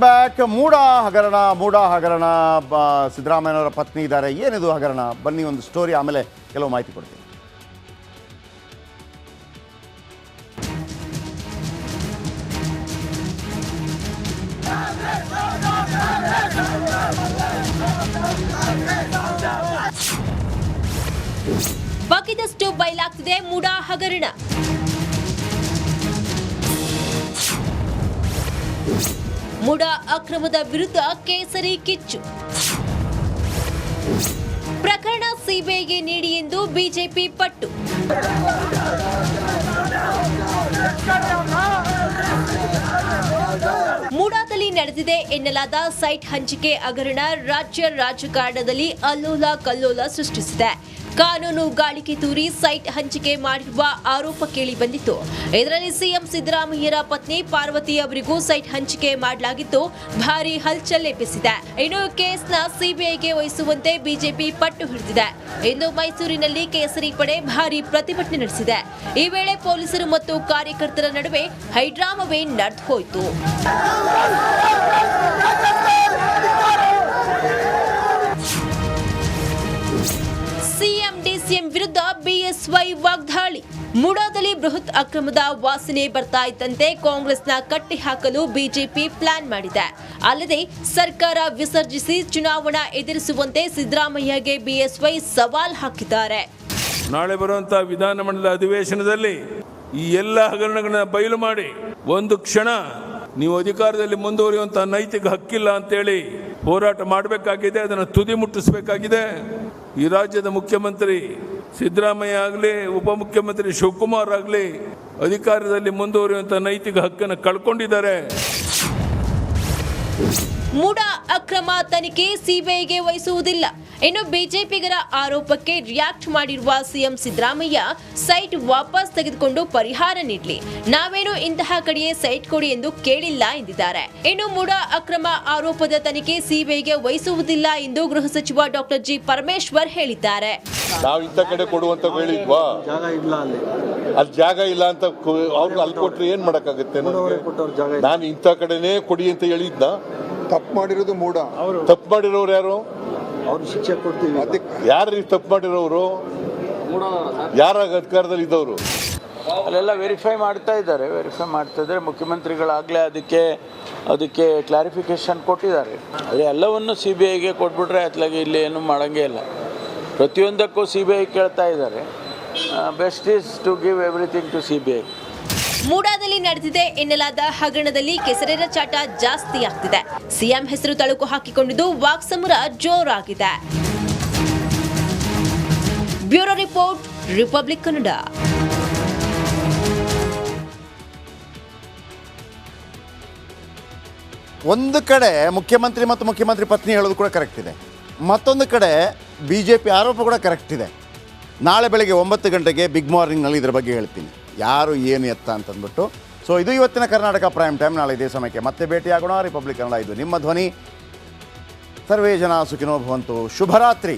Back. ಮೂಡ ಹಗರಣ ಸಿದ್ದರಾಮಯ್ಯನವರ ಪತ್ನಿ ಇದ್ದಾರೆ. ಏನಿದು ಹಗರಣ? ಬನ್ನಿ ಒಂದು ಸ್ಟೋರಿ, ಆಮೇಲೆ ಕೆಲವು ಮಾಹಿತಿ ಕೊಡ್ತೀನಿ. ಬಗ್ಗಿದಷ್ಟು ಬಯಲಾಗ್ತಿದೆ ಮೂಡ ಹಗರಣ. ಮೂಡ ಅಕ್ರಮದ ವಿರುದ್ಧ ಕೇಸರಿ ಕಿಚ್ಚು. ಪ್ರಕರಣ ಸಿಬಿಐಗೆ ನೀಡಿ ಎಂದು ಬಿಜೆಪಿ ಪಟ್ಟು. ಮೂಡಾದಲ್ಲಿ ನಡೆದಿದೆ ಎನ್ನಲಾದ ಸೈಟ್ ಹಂಚಿಕೆ ಹಗರಣ ರಾಜ್ಯ ರಾಜಕಾರಣದಲ್ಲಿ ಅಲ್ಲೋಲ ಕಲ್ಲೋಲ ಸೃಷ್ಟಿಸಿದೆ. ಕಾನೂನು ಗಾಳಿಗೆ ತೂರಿ ಸೈಟ್ ಹಂಚಿಕೆ ಮಾಡಿರುವ ಆರೋಪ ಕೇಳಿ ಬಂದಿತ್ತು. ಇದರಲ್ಲಿ ಸಿಎಂ ಸಿದ್ದರಾಮಯ್ಯರ ಪತ್ನಿ ಪಾರ್ವತಿ ಅವರಿಗೂ ಸೈಟ್ ಹಂಚಿಕೆ ಮಾಡಲಾಗಿದ್ದು ಭಾರಿ ಹಲ್ಚಲ್ ಎಬ್ಬಿಸಿದೆ. ಇನ್ನು ಕೇಸ್ನ ಸಿಬಿಐಗೆ ವಹಿಸುವಂತೆ ಬಿಜೆಪಿ ಪಟ್ಟು ಹಿಡಿದಿದೆ. ಇಂದು ಮೈಸೂರಿನಲ್ಲಿ ಕೇಸರಿ ಪಡೆ ಭಾರಿ ಪ್ರತಿಭಟನೆ ನಡೆಸಿದೆ. ಈ ವೇಳೆ ಪೊಲೀಸರು ಮತ್ತು ಕಾರ್ಯಕರ್ತರ ನಡುವೆ ಹೈಡ್ರಾಮವೇ ನಡೆದು ಹೋಯಿತು. ಸಿಎಂ ಡಿಸಿಎಂ ವಿರುದ್ಧ ಬಿಎಸ್ವೈ ವಾಗ್ದಾಳಿ. ಮೂಡಾದಲ್ಲಿ ಬೃಹತ್ ಅಕ್ರಮದ ವಾಸನೆ ಬರ್ತಾ ಇದ್ದಂತೆ ಕಾಂಗ್ರೆಸ್ನ ಕಟ್ಟಿ ಹಾಕಲು ಬಿಜೆಪಿ ಪ್ಲಾನ್ ಮಾಡಿದೆ. ಅಲ್ಲದೆ ಸರ್ಕಾರ ವಿಸರ್ಜಿಸಿ ಚುನಾವಣಾ ಎದುರಿಸುವಂತೆ ಸಿದ್ದರಾಮಯ್ಯಗೆ ಬಿಎಸ್ವೈ ಸವಾಲ್ ಹಾಕಿದ್ದಾರೆ. ನಾಳೆ ಬರುವಂತಹ ವಿಧಾನಮಂಡಲ ಅಧಿವೇಶನದಲ್ಲಿ ಈ ಎಲ್ಲ ಹಗರಣಗಳನ್ನ ಬಯಲು ಮಾಡಿ ಒಂದು ಕ್ಷಣ ನೀವು ಅಧಿಕಾರದಲ್ಲಿ ಮುಂದುವರಿಯುವಂತಹ ನೈತಿಕ ಹಕ್ಕಿಲ್ಲ ಅಂತೇಳಿ ಹೋರಾಟ ಮಾಡಬೇಕಾಗಿದೆ. ಅದನ್ನು ತುದಿ ಮುಟ್ಟಿಸಬೇಕಾಗಿದೆ. ಈ ರಾಜ್ಯದ ಮುಖ್ಯಮಂತ್ರಿ ಸಿದ್ದರಾಮಯ್ಯ ಆಗಲಿ, ಉಪಮುಖ್ಯಮಂತ್ರಿ ಶಿವಕುಮಾರ್ ಆಗಲಿ ಅಧಿಕಾರದಲ್ಲಿ ಮುಂದುವರಿಯುವಂತಹ ನೈತಿಕ ಹಕ್ಕನ್ನು ಕಳ್ಕೊಂಡಿದ್ದಾರೆ. ಮೂಡ ಅಕ್ರಮ ತನಿಖೆ ಸಿಬಿಐಗೆ ವಹಿಸುವುದಿಲ್ಲ. ಇನ್ನು ಬಿಜೆಪಿಗರ ಆರೋಪಕ್ಕೆ ರಿಯಾಕ್ಟ್ ಮಾಡಿರುವ ಸಿಎಂ ಸಿದ್ದರಾಮಯ್ಯ ಸೈಟ್ ವಾಪಸ್ ತೆಗೆದುಕೊಂಡು ಪರಿಹಾರ ನೀಡಲಿ, ನಾವೇನು ಇಂತಹ ಕಡೆಯೇ ಸೈಟ್ ಕೊಡಿ ಎಂದು ಕೇಳಿಲ್ಲ ಎಂದಿದ್ದಾರೆ. ಇನ್ನು ಮೂಡ ಅಕ್ರಮ ಆರೋಪದ ತನಿಖೆ ಸಿಬಿಐಗೆ ವಹಿಸುವುದಿಲ್ಲ ಎಂದು ಗೃಹ ಸಚಿವ ಡಾಕ್ಟರ್ ಜಿ ಪರಮೇಶ್ವರ್ ಹೇಳಿದ್ದಾರೆ. ನಾವು ಇಂಥ ಕಡೆ ಕೊಡುವಂತ ಹೇಳಿದ್ವಾ? ಅಲ್ಲಿ ಜಾಗ ಇಲ್ಲ ಅಂತ ಅವ್ರು ಅಲ್ಲಿ ಕೊಟ್ರೆ ಏನ್ ಮಾಡಕ್ಕಾಗುತ್ತೆ? ನಾನು ಇಂಥ ಕಡೆನೇ ಕೊಡಿ ಅಂತ ಹೇಳಿದ್ನ. ತಪ್ಪು ಮಾಡಿರೋದು ಮೂಡ. ತಪ್ಪು ಮಾಡಿರೋರು ಯಾರು? ಅವ್ರು ಶಿಕ್ಷೆ ಕೊಡ್ತೀವಿ. ಯಾರು ತಪ್ಪು ಮಾಡಿರೋರು? ಯಾರ ಅಧಿಕಾರದಲ್ಲಿ ಇದ್ದವರು? ಅಲ್ಲೆಲ್ಲ ವೆರಿಫೈ ಮಾಡ್ತಾ ಇದ್ದಾರೆ. ಮುಖ್ಯಮಂತ್ರಿಗಳಾಗಲೇ ಅದಕ್ಕೆ ಕ್ಲಾರಿಫಿಕೇಶನ್ ಕೊಟ್ಟಿದ್ದಾರೆ. ಅದೇ ಎಲ್ಲವನ್ನು ಸಿ ಬಿ ಐಗೆ ಕೊಟ್ಬಿಟ್ರೆ ಅತ್ಲಾಗಿ ಇಲ್ಲಿ ಏನು ಮಾಡೋಂಗೇ ಇಲ್ಲ. ಪ್ರತಿಯೊಂದಕ್ಕೂ ಸಿ ಬಿ ಐ ಕೇಳ್ತಾ ಇದ್ದಾರೆ. Best is to give everything to C B I. ಮೂಡಾದಲ್ಲಿ ನಡೆದಿದೆ ಎನ್ನಲಾದ ಹಗರಣದಲ್ಲಿ ಕೆಸರೆರ ಚಾಟ ಜಾಸ್ತಿ ಆಗ್ತಿದೆ. ಸಿಎಂ ಹೆಸರು ತಳುಕು ಹಾಕಿಕೊಂಡಿದ್ದು ವಾಕ್ಸಮರ ಜೋರಾಗಿದೆ. Bureau report, Republic Kannada. ಒಂದು ಕಡೆ ಮುಖ್ಯಮಂತ್ರಿ ಮತ್ತು ಮುಖ್ಯಮಂತ್ರಿ ಪತ್ನಿ ಹೇಳೋದು ಕೂಡ ಕರೆಕ್ಟ್ ಇದೆ. ಮತ್ತೊಂದು ಕಡೆ ಬಿಜೆಪಿ ಆರೋಪ ಕೂಡ ಕರೆಕ್ಟ್ ಇದೆ. ನಾಳೆ ಬೆಳಗ್ಗೆ 9 ಗಂಟೆಗೆ ಬಿಗ್ ಮಾರ್ನಿಂಗ್ನಲ್ಲಿ ಇದರ ಬಗ್ಗೆ ಹೇಳ್ತೀನಿ, ಯಾರು ಏನು ಎತ್ತ ಅಂತಂದ್ಬಿಟ್ಟು. ಸೊ ಇದು ಇವತ್ತಿನ ಕರ್ನಾಟಕ ಪ್ರೈಮ್ ಟೈಮ್. ನಾಳೆ ಇದೇ ಸಮಯಕ್ಕೆ ಮತ್ತೆ ಭೇಟಿಯಾಗೋಣ. ರಿಪಬ್ಲಿಕ್ ಕನ್ನಡ, ಇದು ನಿಮ್ಮ ಧ್ವನಿ. ಸರ್ವೇ ಜನ ಸುಖಿನೋ ಭವಂತು. ಶುಭರಾತ್ರಿ.